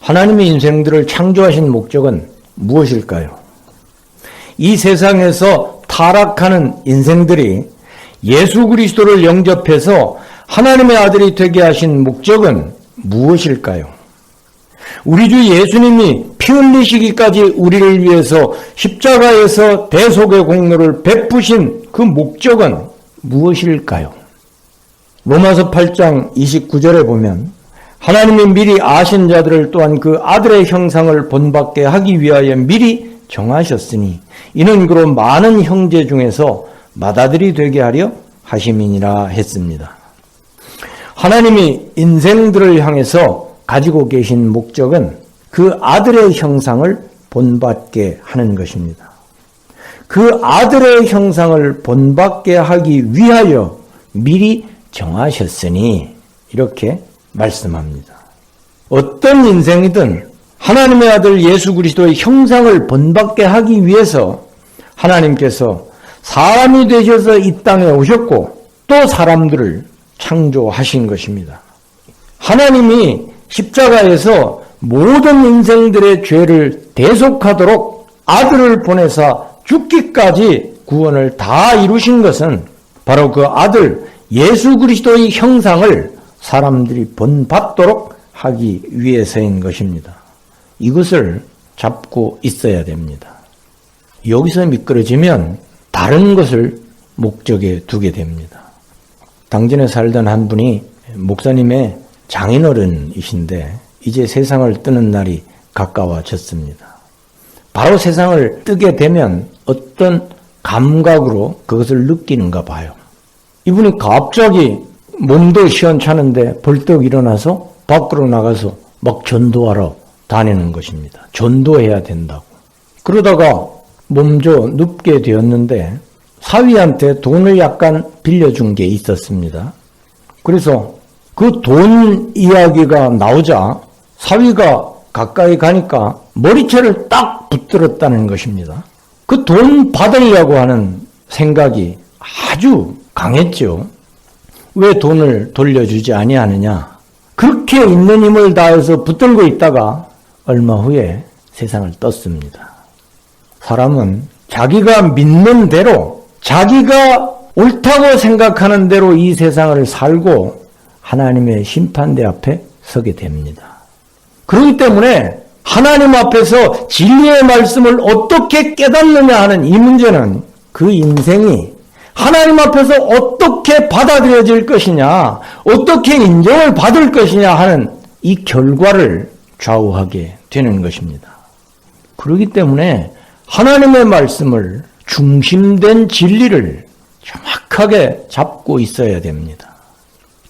하나님의 인생들을 창조하신 목적은 무엇일까요? 이 세상에서 타락하는 인생들이 예수 그리스도를 영접해서 하나님의 아들이 되게 하신 목적은 무엇일까요? 우리 주 예수님이 피 흘리시기까지 우리를 위해서 십자가에서 대속의 공로를 베푸신 그 목적은 무엇일까요? 로마서 8장 29절에 보면 하나님이 미리 아신 자들을 또한 그 아들의 형상을 본받게 하기 위하여 미리 정하셨으니 이는 그로 많은 형제 중에서 맏아들이 되게 하려 하심이니라 했습니다. 하나님이 인생들을 향해서 가지고 계신 목적은 그 아들의 형상을 본받게 하는 것입니다. 그 아들의 형상을 본받게 하기 위하여 미리 정하셨으니 이렇게 말씀합니다. 어떤 인생이든 하나님의 아들 예수 그리스도의 형상을 본받게 하기 위해서 하나님께서 사람이 되셔서 이 땅에 오셨고 또 사람들을 창조하신 것입니다. 하나님이 십자가에서 모든 인생들의 죄를 대속하도록 아들을 보내사 죽기까지 구원을 다 이루신 것은 바로 그 아들 예수 그리스도의 형상을 사람들이 본받도록 하기 위해서인 것입니다. 이것을 잡고 있어야 됩니다. 여기서 미끄러지면 다른 것을 목적에 두게 됩니다. 당전에 살던 한 분이 목사님의 장인어른이신데 이제 세상을 뜨는 날이 가까워졌습니다. 바로 세상을 뜨게 되면 어떤 감각으로 그것을 느끼는가 봐요. 이분이 갑자기 몸도 시원찮은데 벌떡 일어나서 밖으로 나가서 막 전도하러 다니는 것입니다. 전도해야 된다고. 그러다가 몸져 눕게 되었는데 사위한테 돈을 약간 빌려준 게 있었습니다. 그래서 그 돈 이야기가 나오자 사위가 가까이 가니까 머리채를 딱 붙들었다는 것입니다. 그 돈 받으려고 하는 생각이 아주 강했죠. 왜 돈을 돌려주지 아니하느냐. 그렇게 있는 힘을 다해서 붙들고 있다가 얼마 후에 세상을 떴습니다. 사람은 자기가 믿는 대로 자기가 옳다고 생각하는 대로 이 세상을 살고 하나님의 심판대 앞에 서게 됩니다. 그렇기 때문에 하나님 앞에서 진리의 말씀을 어떻게 깨닫느냐 하는 이 문제는 그 인생이 하나님 앞에서 어떻게 받아들여질 것이냐, 어떻게 인정을 받을 것이냐 하는 이 결과를 좌우하게 되는 것입니다. 그렇기 때문에 하나님의 말씀을 중심된 진리를 정확하게 잡고 있어야 됩니다.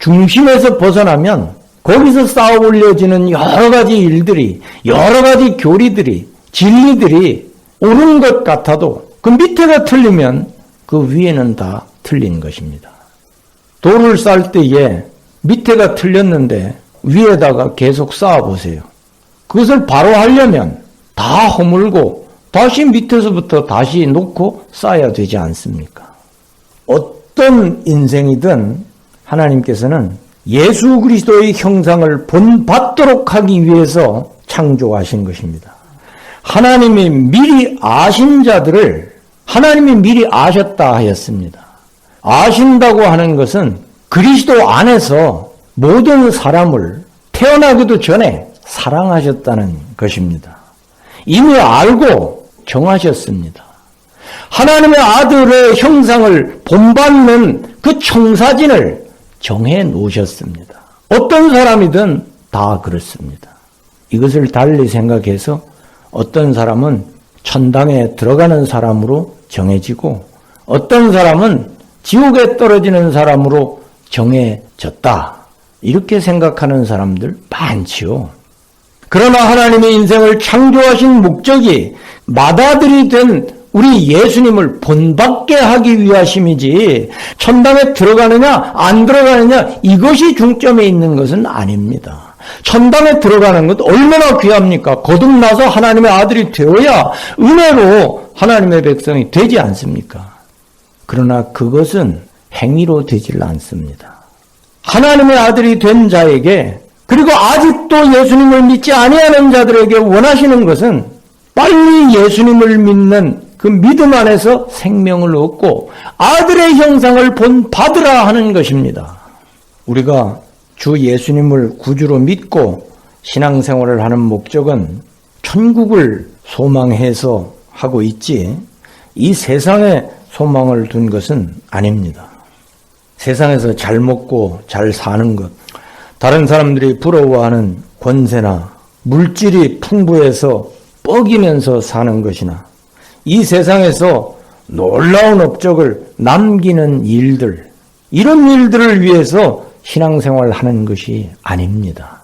중심에서 벗어나면 거기서 쌓아 올려지는 여러 가지 일들이, 여러 가지 교리들이, 진리들이 옳은 것 같아도 그 밑에가 틀리면 그 위에는 다 틀린 것입니다. 돌을 쌓을 때에 밑에가 틀렸는데 위에다가 계속 쌓아보세요. 그것을 바로 하려면 다 허물고 다시 밑에서부터 다시 놓고 쌓아야 되지 않습니까? 어떤 인생이든 하나님께서는 예수 그리스도의 형상을 본받도록 하기 위해서 창조하신 것입니다. 하나님이 미리 아신 자들을 하나님이 미리 아셨다 하였습니다. 아신다고 하는 것은 그리스도 안에서 모든 사람을 태어나기도 전에 사랑하셨다는 것입니다. 이미 알고 정하셨습니다. 하나님의 아들의 형상을 본받는 그 청사진을 정해 놓으셨습니다. 어떤 사람이든 다 그렇습니다. 이것을 달리 생각해서 어떤 사람은 천당에 들어가는 사람으로 정해지고 어떤 사람은 지옥에 떨어지는 사람으로 정해졌다. 이렇게 생각하는 사람들 많지요. 그러나 하나님의 인생을 창조하신 목적이 맏아들이 된 우리 예수님을 본받게 하기 위하심이지 천당에 들어가느냐 안 들어가느냐 이것이 중점에 있는 것은 아닙니다. 천당에 들어가는 것 얼마나 귀합니까? 거듭나서 하나님의 아들이 되어야 은혜로 하나님의 백성이 되지 않습니까? 그러나 그것은 행위로 되질 않습니다. 하나님의 아들이 된 자에게 그리고 아직도 예수님을 믿지 아니하는 자들에게 원하시는 것은 빨리 예수님을 믿는 그 믿음 안에서 생명을 얻고 아들의 형상을 본받으라 하는 것입니다. 우리가 주 예수님을 구주로 믿고 신앙생활을 하는 목적은 천국을 소망해서 하고 있지 이 세상에 소망을 둔 것은 아닙니다. 세상에서 잘 먹고 잘 사는 것, 다른 사람들이 부러워하는 권세나 물질이 풍부해서 뻐기면서 사는 것이나 이 세상에서 놀라운 업적을 남기는 일들, 이런 일들을 위해서 신앙생활을 하는 것이 아닙니다.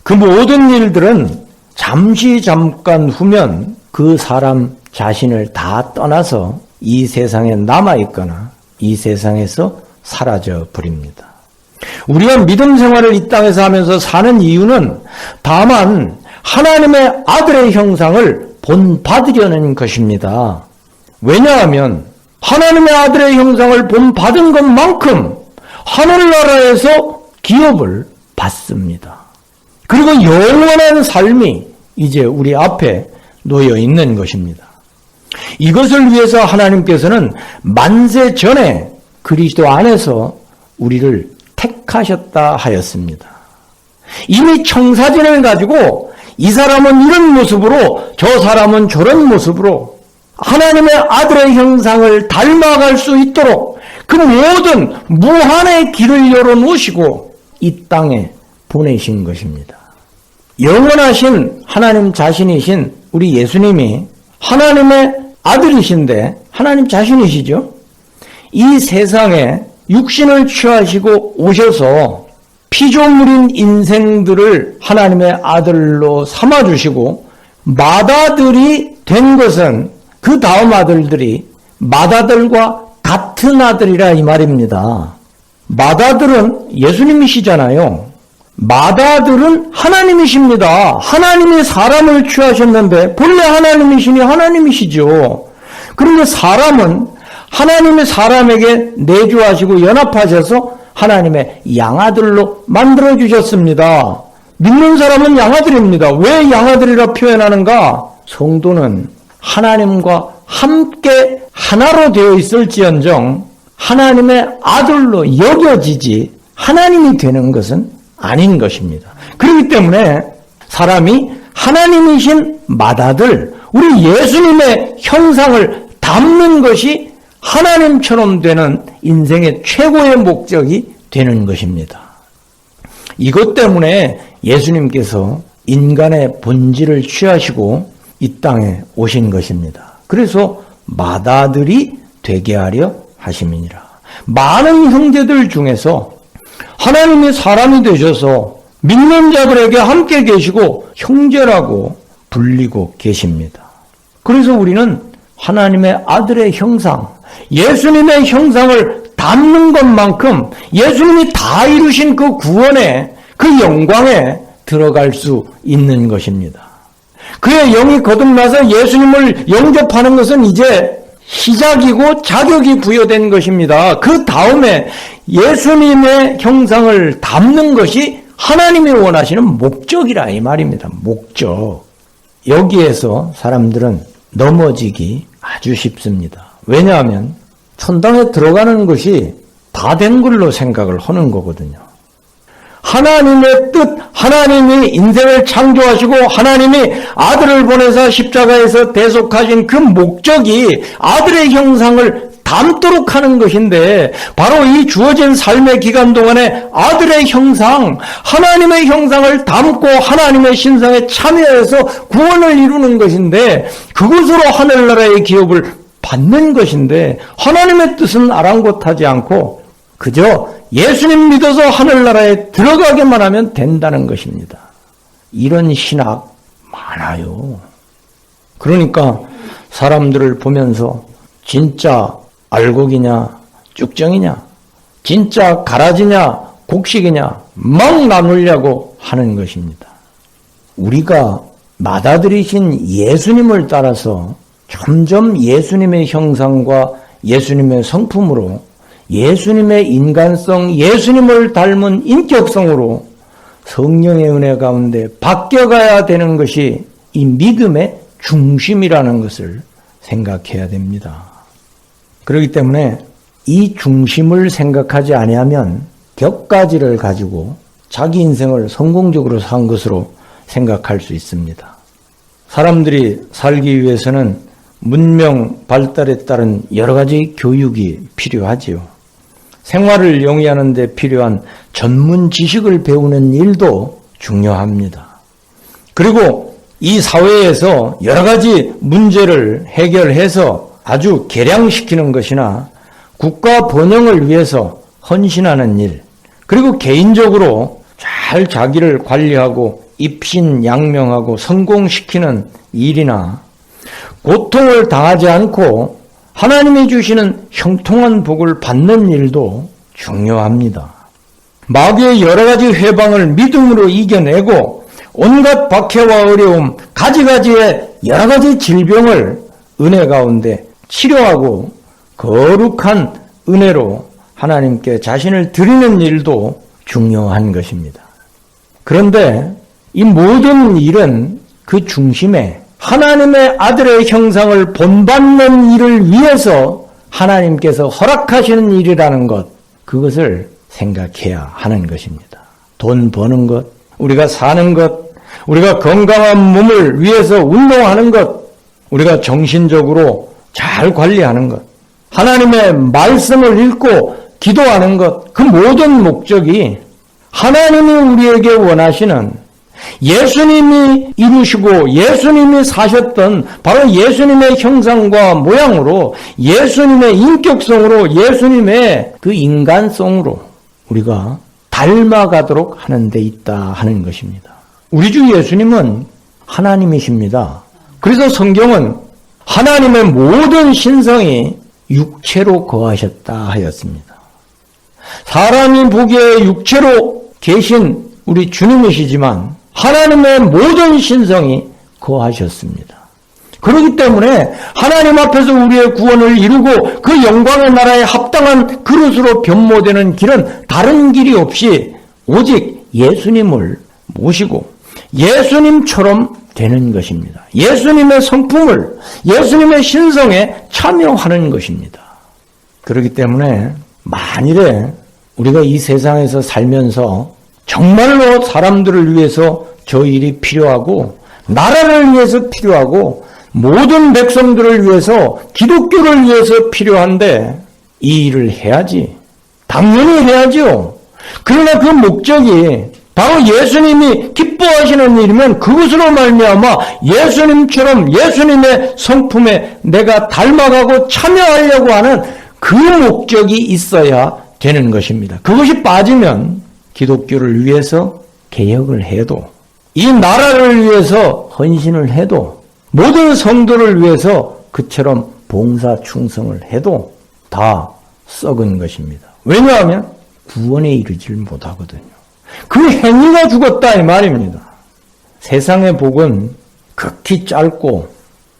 그 모든 일들은 잠깐 후면 그 사람 자신을 다 떠나서 이 세상에 남아있거나 이 세상에서 사라져 버립니다. 우리가 믿음 생활을 이 땅에서 하면서 사는 이유는 다만 하나님의 아들의 형상을 본받으려는 것입니다. 왜냐하면 하나님의 아들의 형상을 본받은 것만큼 하늘나라에서 기업을 받습니다. 그리고 영원한 삶이 이제 우리 앞에 놓여 있는 것입니다. 이것을 위해서 하나님께서는 만세 전에 그리스도 안에서 우리를 택하셨다 하였습니다. 이미 청사진을 가지고 이 사람은 이런 모습으로 저 사람은 저런 모습으로 하나님의 아들의 형상을 닮아갈 수 있도록 그 모든 무한의 길을 열어놓으시고 이 땅에 보내신 것입니다. 영원하신 하나님 자신이신 우리 예수님이 하나님의 아들이신데 하나님 자신이시죠. 이 세상에 육신을 취하시고 오셔서 피조물인 인생들을 하나님의 아들로 삼아주시고 맏아들이 된 것은 그 다음 아들들이 맏아들과 같은 아들이라 이 말입니다. 맏아들은 예수님이시잖아요. 맏아들은 하나님이십니다. 하나님이 사람을 취하셨는데 본래 하나님이시니 하나님이시죠. 그런데 사람은 하나님이 사람에게 내주하시고 연합하셔서 하나님의 양아들로 만들어주셨습니다. 믿는 사람은 양아들입니다. 왜 양아들이라 표현하는가? 성도는 하나님과 함께 하나로 되어 있을지언정 하나님의 아들로 여겨지지 하나님이 되는 것은 아닌 것입니다. 그렇기 때문에 사람이 하나님이신 맏아들, 우리 예수님의 형상을 담는 것이 하나님처럼 되는 인생의 최고의 목적이 되는 것입니다. 이것 때문에 예수님께서 인간의 본질을 취하시고 이 땅에 오신 것입니다. 그래서 맏아들이 되게 하려 하심이니라. 많은 형제들 중에서 하나님이 사람이 되셔서 믿는 자들에게 함께 계시고 형제라고 불리고 계십니다. 그래서 우리는 하나님의 아들의 형상, 예수님의 형상을 담는 것만큼 예수님이 다 이루신 그 구원에, 그 영광에 들어갈 수 있는 것입니다. 그의 영이 거듭나서 예수님을 영접하는 것은 이제 시작이고 자격이 부여된 것입니다. 그 다음에 예수님의 형상을 담는 것이 하나님이 원하시는 목적이라 이 말입니다. 목적. 여기에서 사람들은 넘어지기 아주 쉽습니다. 왜냐하면 천당에 들어가는 것이 다 된 걸로 생각을 하는 거거든요. 하나님의 뜻, 하나님이 인생을 창조하시고 하나님이 아들을 보내서 십자가에서 대속하신 그 목적이 아들의 형상을 담도록 하는 것인데 바로 이 주어진 삶의 기간 동안에 아들의 형상, 하나님의 형상을 담고 하나님의 신상에 참여해서 구원을 이루는 것인데 그것으로 하늘나라의 기업을 받는 것인데 하나님의 뜻은 아랑곳하지 않고 그저 예수님 믿어서 하늘나라에 들어가게만 하면 된다는 것입니다. 이런 신학 많아요. 그러니까 사람들을 보면서 진짜 알곡이냐 쭉정이냐 진짜 가라지냐 곡식이냐 막 나누려고 하는 것입니다. 우리가 맏아들이신 예수님을 따라서 점점 예수님의 형상과 예수님의 성품으로 예수님의 인간성, 예수님을 닮은 인격성으로 성령의 은혜 가운데 바뀌어가야 되는 것이 이 믿음의 중심이라는 것을 생각해야 됩니다. 그렇기 때문에 이 중심을 생각하지 아니하면 격가지를 가지고 자기 인생을 성공적으로 산 것으로 생각할 수 있습니다. 사람들이 살기 위해서는 문명 발달에 따른 여러 가지 교육이 필요하지요. 생활을 영위하는 데 필요한 전문 지식을 배우는 일도 중요합니다. 그리고 이 사회에서 여러 가지 문제를 해결해서 아주 개량시키는 것이나 국가 번영을 위해서 헌신하는 일, 그리고 개인적으로 잘 자기를 관리하고 입신양명하고 성공시키는 일이나 고통을 당하지 않고 하나님이 주시는 형통한 복을 받는 일도 중요합니다. 마귀의 여러 가지 회방을 믿음으로 이겨내고 온갖 박해와 어려움, 가지가지의 여러 가지 질병을 은혜 가운데 치료하고 거룩한 은혜로 하나님께 자신을 드리는 일도 중요한 것입니다. 그런데 이 모든 일은 그 중심에 하나님의 아들의 형상을 본받는 일을 위해서 하나님께서 허락하시는 일이라는 것, 그것을 생각해야 하는 것입니다. 돈 버는 것, 우리가 사는 것, 우리가 건강한 몸을 위해서 운동하는 것, 우리가 정신적으로 잘 관리하는 것, 하나님의 말씀을 읽고 기도하는 것, 그 모든 목적이 하나님이 우리에게 원하시는 예수님이 이루시고 예수님이 사셨던 바로 예수님의 형상과 모양으로 예수님의 인격성으로 예수님의 그 인간성으로 우리가 닮아가도록 하는 데 있다 하는 것입니다. 우리 주 예수님은 하나님이십니다. 그래서 성경은 하나님의 모든 신성이 육체로 거하셨다 하였습니다. 사람이 보기에 육체로 계신 우리 주님이시지만 하나님의 모든 신성이 거하셨습니다. 그렇기 때문에 하나님 앞에서 우리의 구원을 이루고 그 영광의 나라에 합당한 그릇으로 변모되는 길은 다른 길이 없이 오직 예수님을 모시고 예수님처럼 되는 것입니다. 예수님의 성품을, 예수님의 신성에 참여하는 것입니다. 그렇기 때문에 만일에 우리가 이 세상에서 살면서 정말로 사람들을 위해서 저 일이 필요하고 나라를 위해서 필요하고 모든 백성들을 위해서 기독교를 위해서 필요한데 이 일을 해야지. 당연히 해야죠. 그러나 그 목적이 바로 예수님이 기뻐하시는 일이면 그것으로 말미암아 예수님처럼 예수님의 성품에 내가 닮아가고 참여하려고 하는 그 목적이 있어야 되는 것입니다. 그것이 빠지면 기독교를 위해서 개혁을 해도 이 나라를 위해서 헌신을 해도 모든 성도를 위해서 그처럼 봉사 충성을 해도 다 썩은 것입니다. 왜냐하면 구원에 이르지를 못하거든요. 그 행위가 죽었다 이 말입니다. 세상의 복은 극히 짧고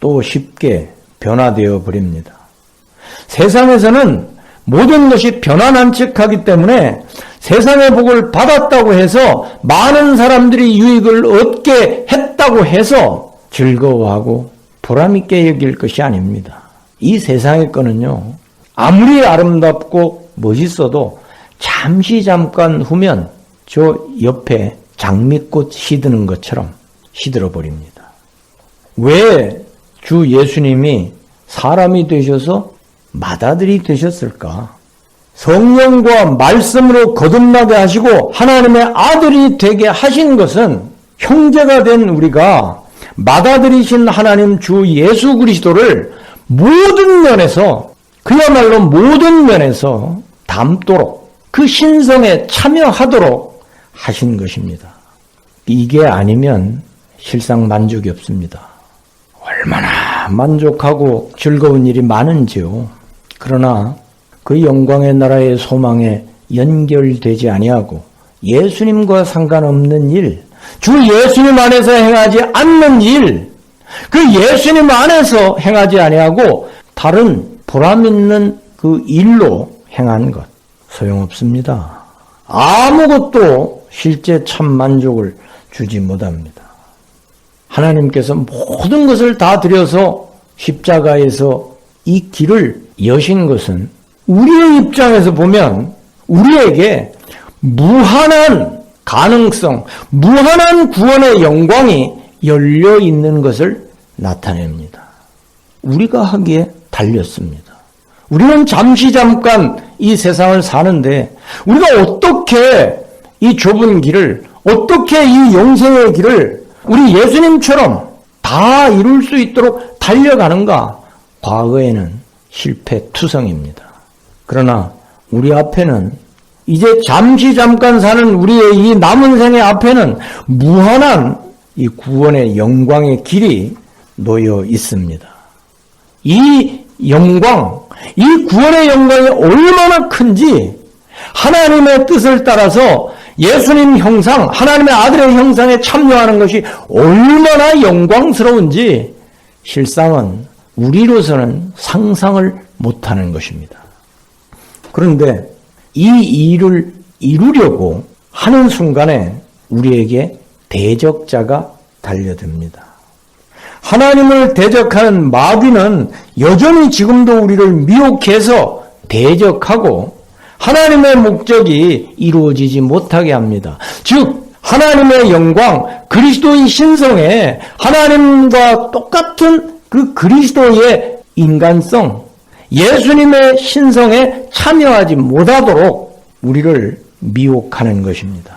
또 쉽게 변화되어 버립니다. 세상에서는 모든 것이 변화난측하기 때문에 세상의 복을 받았다고 해서 많은 사람들이 유익을 얻게 했다고 해서 즐거워하고 보람있게 여길 것이 아닙니다. 이 세상의 거는요, 아무리 아름답고 멋있어도 잠깐 후면 저 옆에 장미꽃 시드는 것처럼 시들어 버립니다. 왜 주 예수님이 사람이 되셔서 맏아들이 되셨을까? 성령과 말씀으로 거듭나게 하시고 하나님의 아들이 되게 하신 것은 형제가 된 우리가 맏아들이신 하나님 주 예수 그리스도를 모든 면에서 그야말로 모든 면에서 닮도록 그 신성에 참여하도록 하신 것입니다. 이게 아니면 실상 만족이 없습니다. 얼마나 만족하고 즐거운 일이 많은지요. 그러나 그 영광의 나라의 소망에 연결되지 아니하고 예수님과 상관없는 일, 주 예수님 안에서 행하지 않는 일, 그 예수님 안에서 행하지 아니하고 다른 보람있는 그 일로 행한 것 소용없습니다. 아무것도 실제 참 만족을 주지 못합니다. 하나님께서 모든 것을 다 들여서 십자가에서 이 길을 여신 것은 우리의 입장에서 보면 우리에게 무한한 가능성, 무한한 구원의 영광이 열려 있는 것을 나타냅니다. 우리가 하기에 달렸습니다. 우리는 잠깐 이 세상을 사는데 우리가 어떻게 이 좁은 길을, 어떻게 이 영생의 길을 우리 예수님처럼 다 이룰 수 있도록 달려가는가? 과거에는 실패투성입니다. 그러나 우리 앞에는 이제 잠깐 사는 우리의 이 남은 생의 앞에는 무한한 이 구원의 영광의 길이 놓여 있습니다. 이 영광, 이 구원의 영광이 얼마나 큰지 하나님의 뜻을 따라서 예수님 형상, 하나님의 아들의 형상에 참여하는 것이 얼마나 영광스러운지 실상은 우리로서는 상상을 못하는 것입니다. 그런데 이 일을 이루려고 하는 순간에 우리에게 대적자가 달려듭니다. 하나님을 대적하는 마귀는 여전히 지금도 우리를 미혹해서 대적하고 하나님의 목적이 이루어지지 못하게 합니다. 즉 하나님의 영광, 그리스도의 신성에 하나님과 똑같은 그 그리스도의 인간성, 예수님의 신성에 참여하지 못하도록 우리를 미혹하는 것입니다.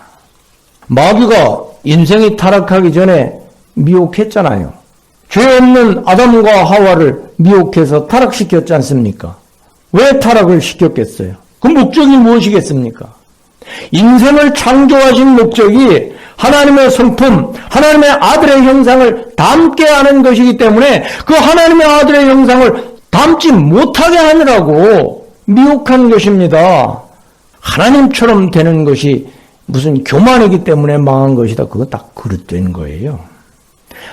마귀가 인생이 타락하기 전에 미혹했잖아요. 죄 없는 아담과 하와를 미혹해서 타락시켰지 않습니까? 왜 타락을 시켰겠어요? 그 목적이 무엇이겠습니까? 인생을 창조하신 목적이 하나님의 성품, 하나님의 아들의 형상을 담게 하는 것이기 때문에 그 하나님의 아들의 형상을 담지 못하게 하느라고 미혹한 것입니다. 하나님처럼 되는 것이 무슨 교만이기 때문에 망한 것이다. 그거 딱 그릇된 거예요.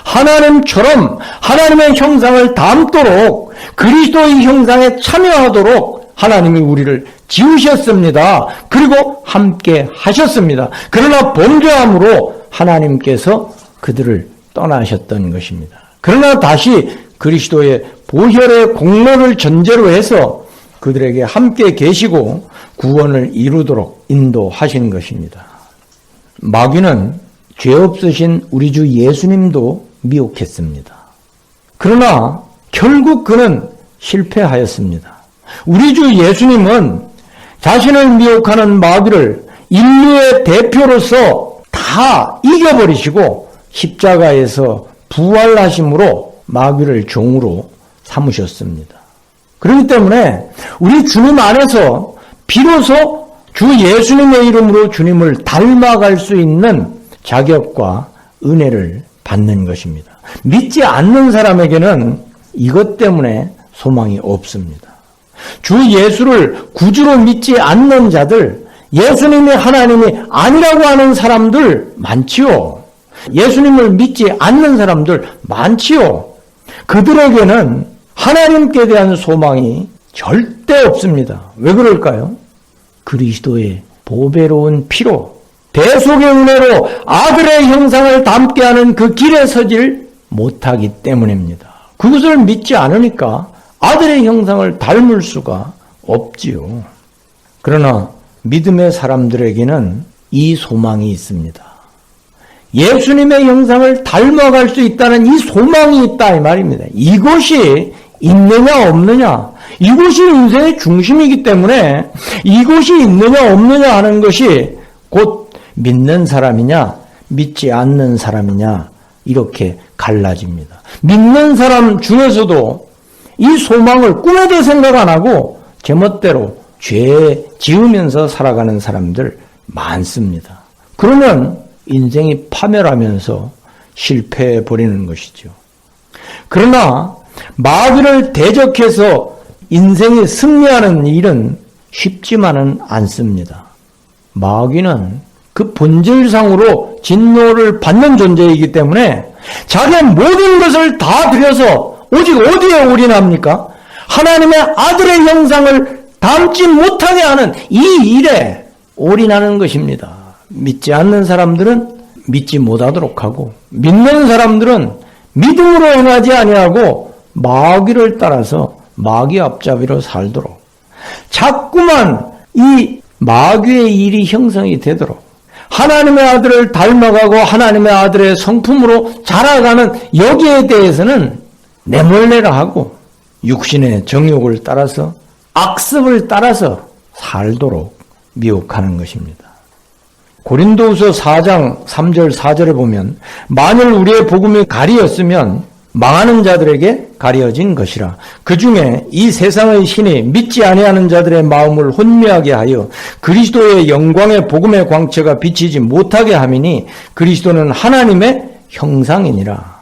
하나님처럼 하나님의 형상을 담도록 그리스도의 형상에 참여하도록 하나님이 우리를 지으셨습니다. 그리고 함께 하셨습니다. 그러나 범죄함으로 하나님께서 그들을 떠나셨던 것입니다. 그러나 다시 그리스도의 보혈의 공로를 전제로 해서 그들에게 함께 계시고 구원을 이루도록 인도하신 것입니다. 마귀는 죄 없으신 우리 주 예수님도 미혹했습니다. 그러나 결국 그는 실패하였습니다. 우리 주 예수님은 자신을 미혹하는 마귀를 인류의 대표로서 다 이겨버리시고 십자가에서 부활하심으로 마귀를 종으로 삼으셨습니다. 그렇기 때문에 우리 주님 안에서 비로소 주 예수님의 이름으로 주님을 닮아갈 수 있는 자격과 은혜를 받는 것입니다. 믿지 않는 사람에게는 이것 때문에 소망이 없습니다. 주 예수를 구주로 믿지 않는 자들, 예수님이 하나님이 아니라고 하는 사람들 많지요. 예수님을 믿지 않는 사람들 많지요. 그들에게는 하나님께 대한 소망이 절대 없습니다. 왜 그럴까요? 그리스도의 보배로운 피로 대속의 은혜로 아들의 형상을 담게 하는 그 길에 서질 못하기 때문입니다. 그것을 믿지 않으니까 아들의 형상을 닮을 수가 없지요. 그러나 믿음의 사람들에게는 이 소망이 있습니다. 예수님의 형상을 닮아갈 수 있다는 이 소망이 있다 이 말입니다. 이것이 있느냐 없느냐, 이것이 인생의 중심이기 때문에 이것이 있느냐 없느냐 하는 것이 곧 믿는 사람이냐 믿지 않는 사람이냐 이렇게 갈라집니다. 믿는 사람 중에서도 이 소망을 꿈에도 생각 안 하고 제멋대로 죄 지으면서 살아가는 사람들 많습니다. 그러면 인생이 파멸하면서 실패해 버리는 것이죠. 그러나 마귀를 대적해서 인생이 승리하는 일은 쉽지만은 않습니다. 마귀는 그 본질상으로 진노를 받는 존재이기 때문에 자기의 모든 것을 다 들여서 오직 어디에 올인합니까? 하나님의 아들의 형상을 담지 못하게 하는 이 일에 올인하는 것입니다. 믿지 않는 사람들은 믿지 못하도록 하고 믿는 사람들은 믿음으로 행하지 아니하고 마귀를 따라서 마귀 앞잡이로 살도록 자꾸만 이 마귀의 일이 형성이 되도록 하나님의 아들을 닮아가고 하나님의 아들의 성품으로 자라가는 여기에 대해서는 내몰래라 하고 육신의 정욕을 따라서 악습을 따라서 살도록 미혹하는 것입니다. 고린도후서 4장 3절 4절에 보면 만일 우리의 복음이 가리였으면 망하는 자들에게 가려진 것이라. 그 중에 이 세상의 신이 믿지 아니하는 자들의 마음을 혼미하게 하여 그리스도의 영광의 복음의 광채가 비치지 못하게 함이니 그리스도는 하나님의 형상이니라.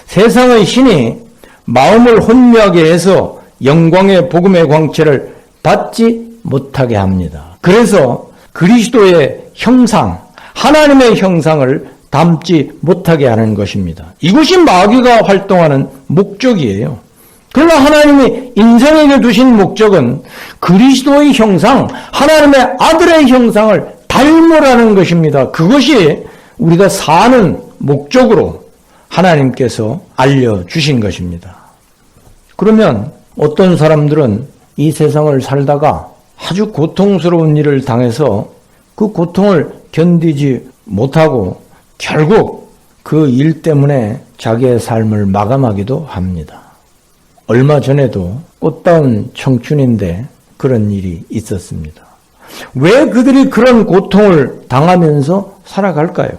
세상의 신이 마음을 혼미하게 해서 영광의 복음의 광채를 받지 못하게 합니다. 그래서 그리스도의 형상, 하나님의 형상을 담지 못하게 하는 것입니다. 이것이 마귀가 활동하는 목적이에요. 그러나 하나님이 인생에게 두신 목적은 그리스도의 형상, 하나님의 아들의 형상을 닮으라는 것입니다. 그것이 우리가 사는 목적으로 하나님께서 알려주신 것입니다. 그러면 어떤 사람들은 이 세상을 살다가 아주 고통스러운 일을 당해서 그 고통을 견디지 못하고 결국 그 일 때문에 자기의 삶을 마감하기도 합니다. 얼마 전에도 꽃다운 청춘인데 그런 일이 있었습니다. 왜 그들이 그런 고통을 당하면서 살아갈까요?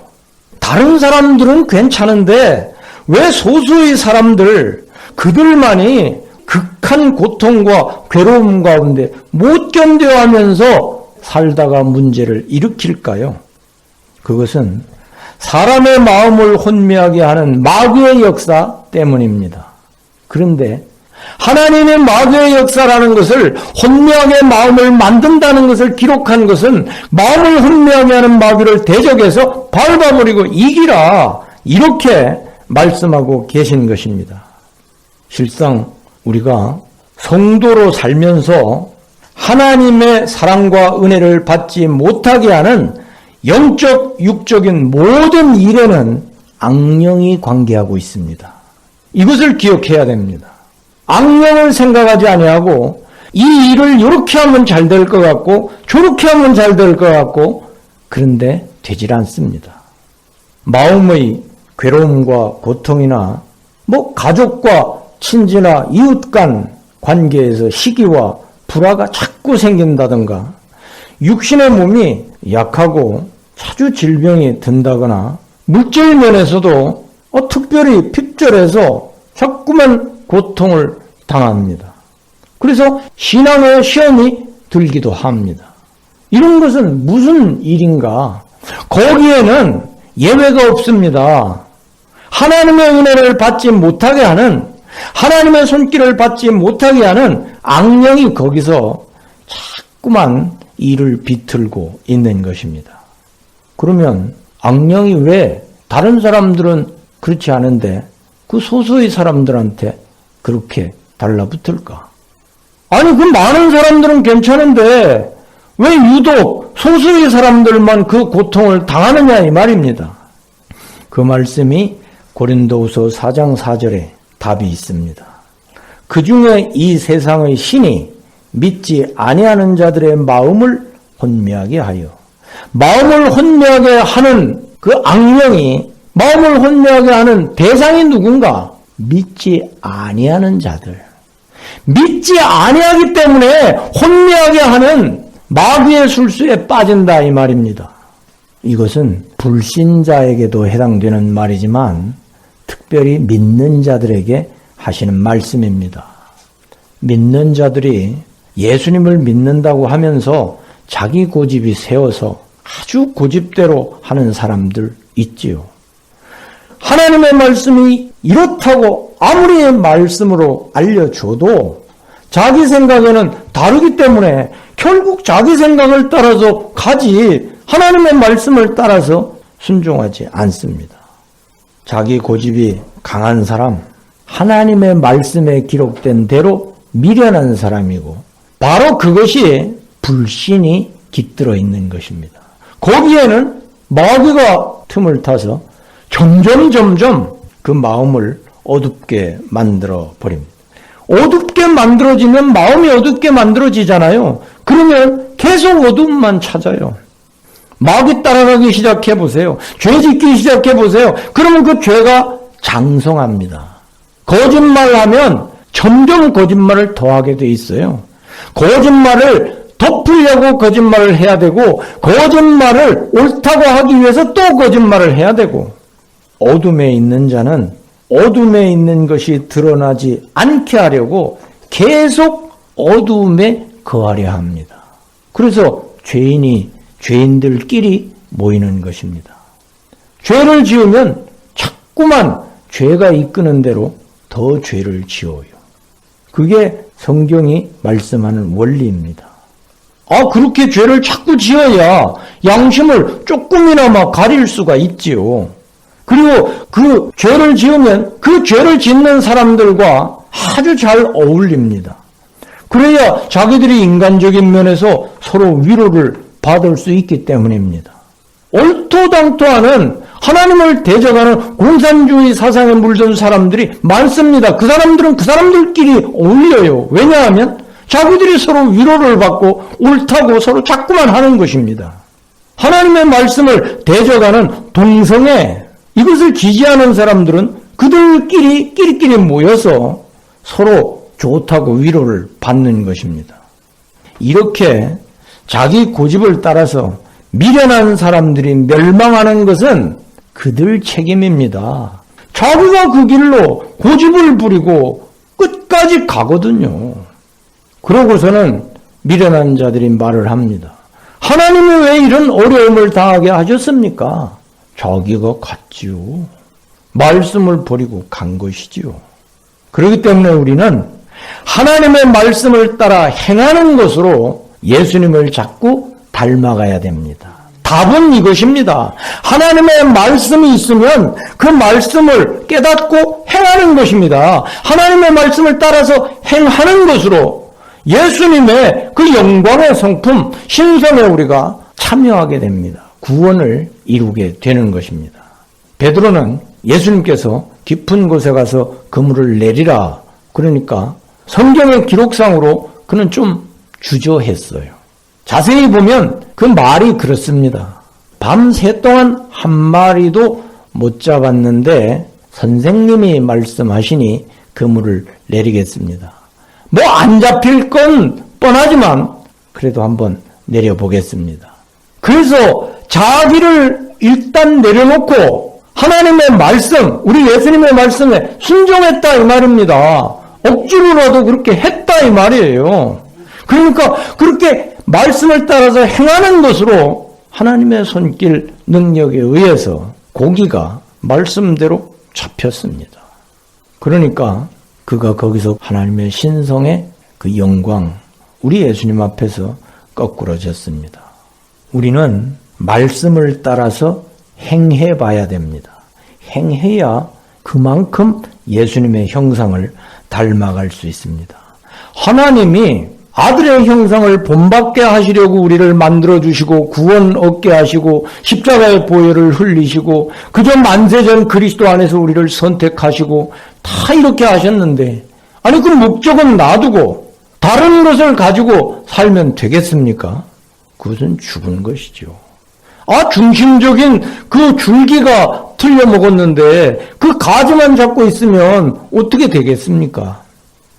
다른 사람들은 괜찮은데 왜 소수의 사람들, 그들만이 극한 고통과 괴로움 가운데 못 견뎌하면서 살다가 문제를 일으킬까요? 그것은 사람의 마음을 혼미하게 하는 마귀의 역사 때문입니다. 그런데 하나님의 마귀의 역사라는 것을 혼미하게 마음을 만든다는 것을 기록한 것은 마음을 혼미하게 하는 마귀를 대적해서 밟아버리고 이기라, 이렇게 말씀하고 계신 것입니다. 실상 우리가 성도로 살면서 하나님의 사랑과 은혜를 받지 못하게 하는 영적, 육적인 모든 일에는 악령이 관계하고 있습니다. 이것을 기억해야 됩니다. 악령을 생각하지 아니하고 이 일을 이렇게 하면 잘 될 것 같고 저렇게 하면 잘 될 것 같고 그런데 되질 않습니다. 마음의 괴로움과 고통이나 가족과 친지나 이웃 간 관계에서 시기와 불화가 자꾸 생긴다든가 육신의 몸이 약하고 자주 질병이 든다거나 물질 면에서도 특별히 핍절해서 자꾸만 고통을 당합니다. 그래서 신앙의 시험이 들기도 합니다. 이런 것은 무슨 일인가? 거기에는 예외가 없습니다. 하나님의 은혜를 받지 못하게 하는, 하나님의 손길을 받지 못하게 하는 악령이 거기서 자꾸만 일을 비틀고 있는 것입니다. 그러면 악령이 왜 다른 사람들은 그렇지 않은데 그 소수의 사람들한테 그렇게 달라붙을까? 아니, 그 많은 사람들은 괜찮은데 왜 유독 소수의 사람들만 그 고통을 당하느냐 이 말입니다. 그 말씀이 고린도후서 4장 4절에 답이 있습니다. 그 중에 이 세상의 신이 믿지 아니하는 자들의 마음을 혼미하게 하여, 마음을 혼미하게 하는 그 악령이 마음을 혼미하게 하는 대상이 누군가? 믿지 아니하는 자들. 믿지 아니하기 때문에 혼미하게 하는 마귀의 술수에 빠진다 이 말입니다. 이것은 불신자에게도 해당되는 말이지만 특별히 믿는 자들에게 하시는 말씀입니다. 믿는 자들이 예수님을 믿는다고 하면서 자기 고집이 세워서 아주 고집대로 하는 사람들 있지요. 하나님의 말씀이 이렇다고 아무리 말씀으로 알려줘도 자기 생각에는 다르기 때문에 결국 자기 생각을 따라서 가지 하나님의 말씀을 따라서 순종하지 않습니다. 자기 고집이 강한 사람, 하나님의 말씀에 기록된 대로 미련한 사람이고 바로 그것이 불신이 깃들어 있는 것입니다. 거기에는 마귀가 틈을 타서 점점 그 마음을 어둡게 만들어 버립니다. 어둡게 만들어지면 마음이 어둡게 만들어지잖아요. 그러면 계속 어둠만 찾아요. 마귀 따라가기 시작해 보세요. 죄 짓기 시작해 보세요. 그러면 그 죄가 장성합니다. 거짓말하면 점점 거짓말을 더하게 돼 있어요. 거짓말을 덮으려고 거짓말을 해야 되고, 거짓말을 옳다고 하기 위해서 또 거짓말을 해야 되고, 어둠에 있는 자는 어둠에 있는 것이 드러나지 않게 하려고 계속 어둠에 거하려 합니다. 그래서 죄인들끼리 모이는 것입니다. 죄를 지으면 자꾸만 죄가 이끄는 대로 더 죄를 지어요. 그게 성경이 말씀하는 원리입니다. 그렇게 죄를 자꾸 지어야 양심을 조금이나마 가릴 수가 있지요. 그리고 그 죄를 지으면 그 죄를 짓는 사람들과 아주 잘 어울립니다. 그래야 자기들이 인간적인 면에서 서로 위로를 받을 수 있기 때문입니다. 얼토당토하는 하나님을 대적하는 공산주의 사상에 물든 사람들이 많습니다. 그 사람들은 그 사람들끼리 어울려요. 왜냐하면 자기들이 서로 위로를 받고 옳다고 서로 자꾸만 하는 것입니다. 하나님의 말씀을 대적하는 동성애, 이것을 지지하는 사람들은 그들끼리 모여서 서로 좋다고 위로를 받는 것입니다. 이렇게 자기 고집을 따라서 미련한 사람들이 멸망하는 것은 그들 책임입니다. 자기가 그 길로 고집을 부리고 끝까지 가거든요. 그러고서는 미련한 자들이 말을 합니다. 하나님이 왜 이런 어려움을 당하게 하셨습니까? 자기가 갔지요. 말씀을 버리고 간 것이지요. 그렇기 때문에 우리는 하나님의 말씀을 따라 행하는 것으로 예수님을 자꾸 닮아가야 됩니다. 답은 이것입니다. 하나님의 말씀이 있으면 그 말씀을 깨닫고 행하는 것입니다. 하나님의 말씀을 따라서 행하는 것으로 예수님의 그 영광의 성품, 신성에 우리가 참여하게 됩니다. 구원을 이루게 되는 것입니다. 베드로는 예수님께서 깊은 곳에 가서 그물을 내리라, 그러니까 성경의 기록상으로 그는 좀 주저했어요. 자세히 보면 그 말이 그렇습니다. 밤새 동안 한 마리도 못 잡았는데 선생님이 말씀하시니 그물을 내리겠습니다. 뭐 안 잡힐 건 뻔하지만 그래도 한번 내려보겠습니다. 그래서 자기를 일단 내려놓고 하나님의 말씀, 우리 예수님의 말씀에 순종했다 이 말입니다. 억지로라도 그렇게 했다 이 말이에요. 그러니까 그렇게 말씀을 따라서 행하는 것으로 하나님의 손길 능력에 의해서 고기가 말씀대로 잡혔습니다. 그러니까 그가 거기서 하나님의 신성의 그 영광, 우리 예수님 앞에서 거꾸러졌습니다. 우리는 말씀을 따라서 행해 봐야 됩니다. 행해야 그만큼 예수님의 형상을 닮아갈 수 있습니다. 하나님이 아들의 형상을 본받게 하시려고 우리를 만들어주시고 구원 얻게 하시고 십자가의 보혈을 흘리시고 그저 만세전 그리스도 안에서 우리를 선택하시고 다 이렇게 하셨는데, 아니 그 목적은 놔두고 다른 것을 가지고 살면 되겠습니까? 그것은 죽은 것이죠. 중심적인 그 줄기가 틀려먹었는데 그 가지만 잡고 있으면 어떻게 되겠습니까?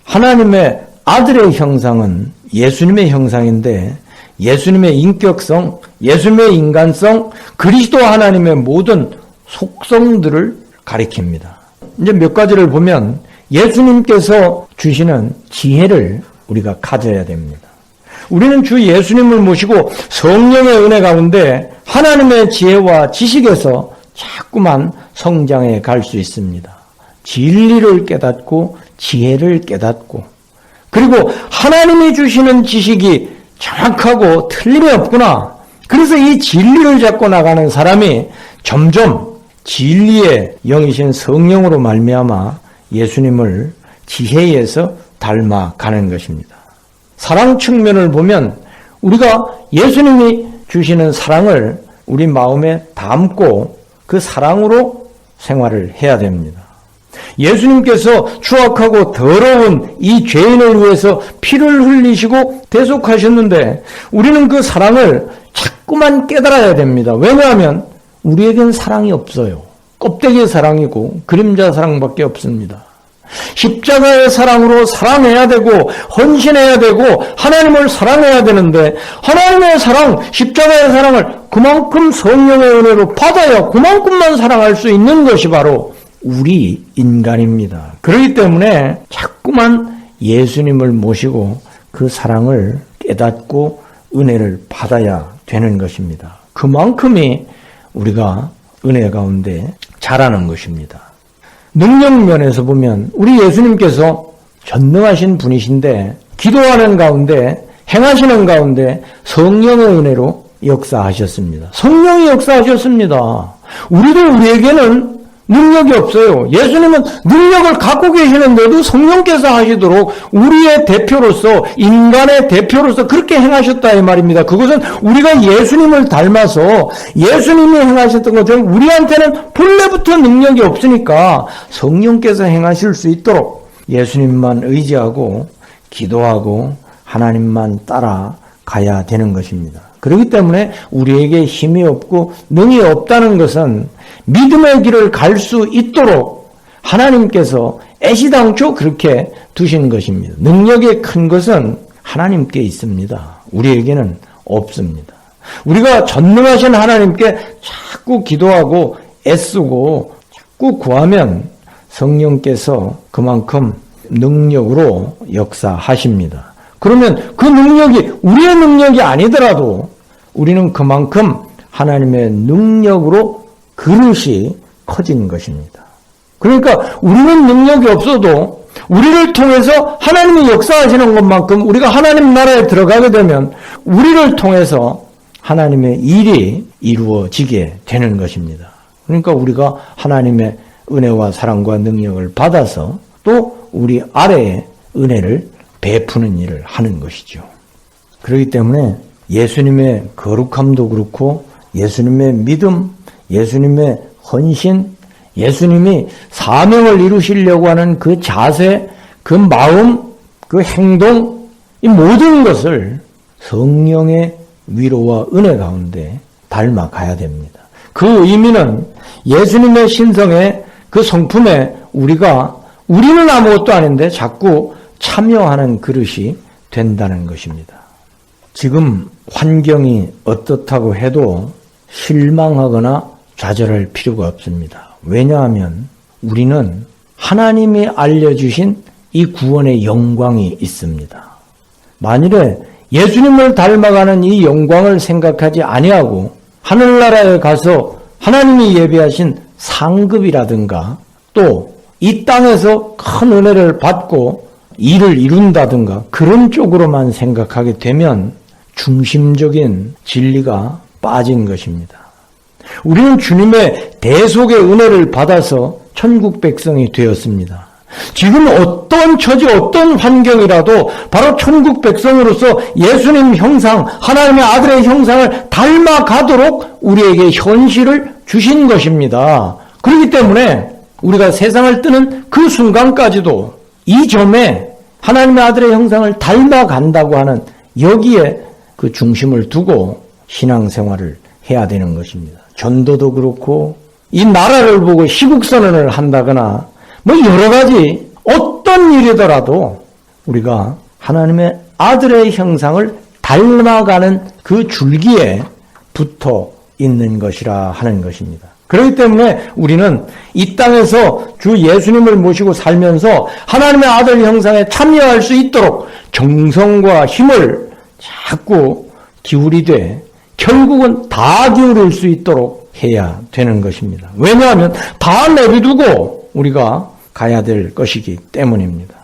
하나님의 아들의 형상은 예수님의 형상인데 예수님의 인격성, 예수님의 인간성, 그리스도 하나님의 모든 속성들을 가리킵니다. 이제 몇 가지를 보면 예수님께서 주시는 지혜를 우리가 가져야 됩니다. 우리는 주 예수님을 모시고 성령의 은혜 가운데 하나님의 지혜와 지식에서 자꾸만 성장해 갈 수 있습니다. 진리를 깨닫고 지혜를 깨닫고, 그리고 하나님이 주시는 지식이 정확하고 틀림이 없구나. 그래서 이 진리를 잡고 나가는 사람이 점점 진리의 영이신 성령으로 말미암아 예수님을 지혜에서 닮아가는 것입니다. 사랑 측면을 보면 우리가 예수님이 주시는 사랑을 우리 마음에 담고 그 사랑으로 생활을 해야 됩니다. 예수님께서 추악하고 더러운 이 죄인을 위해서 피를 흘리시고 대속하셨는데 우리는 그 사랑을 자꾸만 깨달아야 됩니다. 왜냐하면 우리에겐 사랑이 없어요. 껍데기의 사랑이고 그림자 사랑밖에 없습니다. 십자가의 사랑으로 사랑해야 되고 헌신해야 되고 하나님을 사랑해야 되는데 하나님의 사랑, 십자가의 사랑을 그만큼 성령의 은혜로 받아야 그만큼만 사랑할 수 있는 것이 바로 우리 인간입니다. 그렇기 때문에 자꾸만 예수님을 모시고 그 사랑을 깨닫고 은혜를 받아야 되는 것입니다. 그만큼이 우리가 은혜 가운데 자라는 것입니다. 능력 면에서 보면 우리 예수님께서 전능하신 분이신데 기도하는 가운데 행하시는 가운데 성령의 은혜로 역사하셨습니다. 성령이 역사하셨습니다. 우리에게는 능력이 없어요. 예수님은 능력을 갖고 계시는데도 성령께서 하시도록 우리의 대표로서 인간의 대표로서 그렇게 행하셨다 이 말입니다. 그것은 우리가 예수님을 닮아서 예수님이 행하셨던 것처럼 우리한테는 본래부터 능력이 없으니까 성령께서 행하실 수 있도록 예수님만 의지하고 기도하고 하나님만 따라가야 되는 것입니다. 그렇기 때문에 우리에게 힘이 없고 능이 없다는 것은 믿음의 길을 갈 수 있도록 하나님께서 애시당초 그렇게 두신 것입니다. 능력이 큰 것은 하나님께 있습니다. 우리에게는 없습니다. 우리가 전능하신 하나님께 자꾸 기도하고 애쓰고 자꾸 구하면 성령께서 그만큼 능력으로 역사하십니다. 그러면 그 능력이 우리의 능력이 아니더라도 우리는 그만큼 하나님의 능력으로 그릇이 커진 것입니다. 그러니까 우리는 능력이 없어도 우리를 통해서 하나님이 역사하시는 것만큼 우리가 하나님 나라에 들어가게 되면 우리를 통해서 하나님의 일이 이루어지게 되는 것입니다. 그러니까 우리가 하나님의 은혜와 사랑과 능력을 받아서 또 우리 아래에 은혜를 베푸는 일을 하는 것이죠. 그렇기 때문에 예수님의 거룩함도 그렇고 예수님의 믿음, 예수님의 헌신, 예수님이 사명을 이루시려고 하는 그 자세, 그 마음, 그 행동, 이 모든 것을 성령의 위로와 은혜 가운데 닮아가야 됩니다. 그 의미는 예수님의 신성의 그 성품에 우리는 아무것도 아닌데 자꾸 참여하는 그릇이 된다는 것입니다. 지금 환경이 어떻다고 해도 실망하거나 좌절할 필요가 없습니다. 왜냐하면 우리는 하나님이 알려주신 이 구원의 영광이 있습니다. 만일에 예수님을 닮아가는 이 영광을 생각하지 아니하고 하늘나라에 가서 하나님이 예비하신 상급이라든가 또 이 땅에서 큰 은혜를 받고 일을 이룬다든가 그런 쪽으로만 생각하게 되면 중심적인 진리가 빠진 것입니다. 우리는 주님의 대속의 은혜를 받아서 천국 백성이 되었습니다. 지금 어떤 처지, 어떤 환경이라도 바로 천국 백성으로서 예수님 형상, 하나님의 아들의 형상을 닮아가도록 우리에게 현실을 주신 것입니다. 그렇기 때문에 우리가 세상을 뜨는 그 순간까지도 이 점에 하나님의 아들의 형상을 닮아간다고 하는 여기에 그 중심을 두고 신앙생활을 해야 되는 것입니다. 전도도 그렇고 이 나라를 보고 시국선언을 한다거나 뭐 여러 가지 어떤 일이더라도 우리가 하나님의 아들의 형상을 닮아가는 그 줄기에 붙어 있는 것이라 하는 것입니다. 그렇기 때문에 우리는 이 땅에서 주 예수님을 모시고 살면서 하나님의 아들 형상에 참여할 수 있도록 정성과 힘을 자꾸 기울이되 결국은 다 기울일 수 있도록 해야 되는 것입니다. 왜냐하면 다 내비두고 우리가 가야 될 것이기 때문입니다.